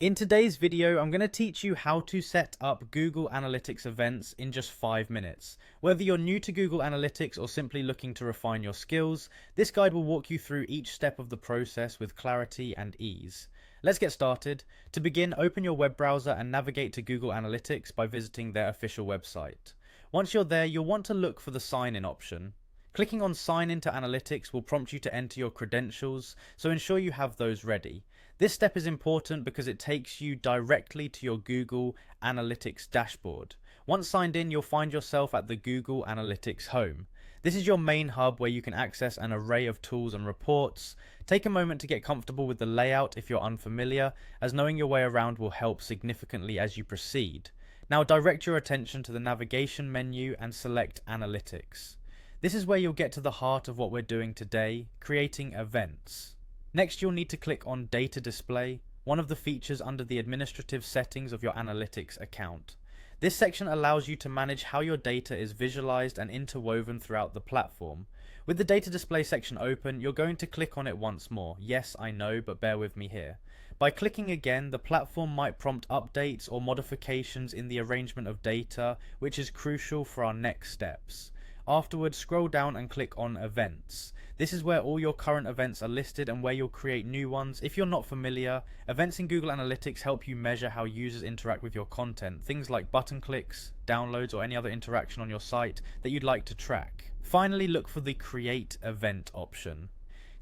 In today's video, I'm going to teach you how to set up Google Analytics events in just 5 minutes. Whether you're new to Google Analytics or simply looking to refine your skills, this guide will walk you through each step of the process with clarity and ease. Let's get started. To begin, open your web browser and navigate to Google Analytics by visiting their official website. Once you're there, you'll want to look for the sign in option. Clicking on Sign into Analytics will prompt you to enter your credentials, so ensure you have those ready. This step is important because it takes you directly to your Google Analytics dashboard. Once signed in, you'll find yourself at the Google Analytics home. This is your main hub where you can access an array of tools and reports. Take a moment to get comfortable with the layout if you're unfamiliar, as knowing your way around will help significantly as you proceed. Now direct your attention to the navigation menu and select Analytics. This is where you'll get to the heart of what we're doing today, creating events. Next, you'll need to click on Data Display, one of the features under the administrative settings of your Analytics account. This section allows you to manage how your data is visualized and interwoven throughout the platform. With the Data Display section open, you're going to click on it once more. Yes, I know, but bear with me here. By clicking again, the platform might prompt updates or modifications in the arrangement of data, which is crucial for our next steps. Afterwards, scroll down and click on Events. This is where all your current events are listed and where you'll create new ones. If you're not familiar, events in Google Analytics help you measure how users interact with your content, things like button clicks, downloads, or any other interaction on your site that you'd like to track. Finally, look for the Create Event option.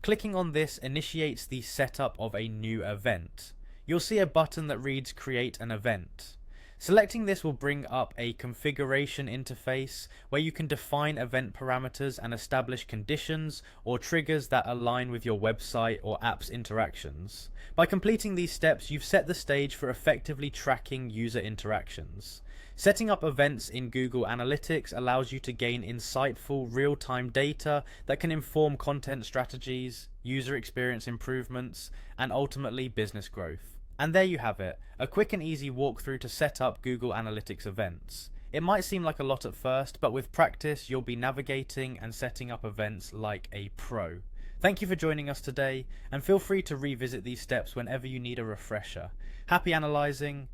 Clicking on this initiates the setup of a new event. You'll see a button that reads Create an Event. Selecting this will bring up a configuration interface where you can define event parameters and establish conditions or triggers that align with your website or app's interactions. By completing these steps, you've set the stage for effectively tracking user interactions. Setting up events in Google Analytics allows you to gain insightful real-time data that can inform content strategies, user experience improvements, and ultimately business growth. And there you have it, a quick and easy walkthrough to set up Google Analytics events. It might seem like a lot at first, but with practice you'll be navigating and setting up events like a pro. Thank you for joining us today, and feel free to revisit these steps whenever you need a refresher. Happy analyzing,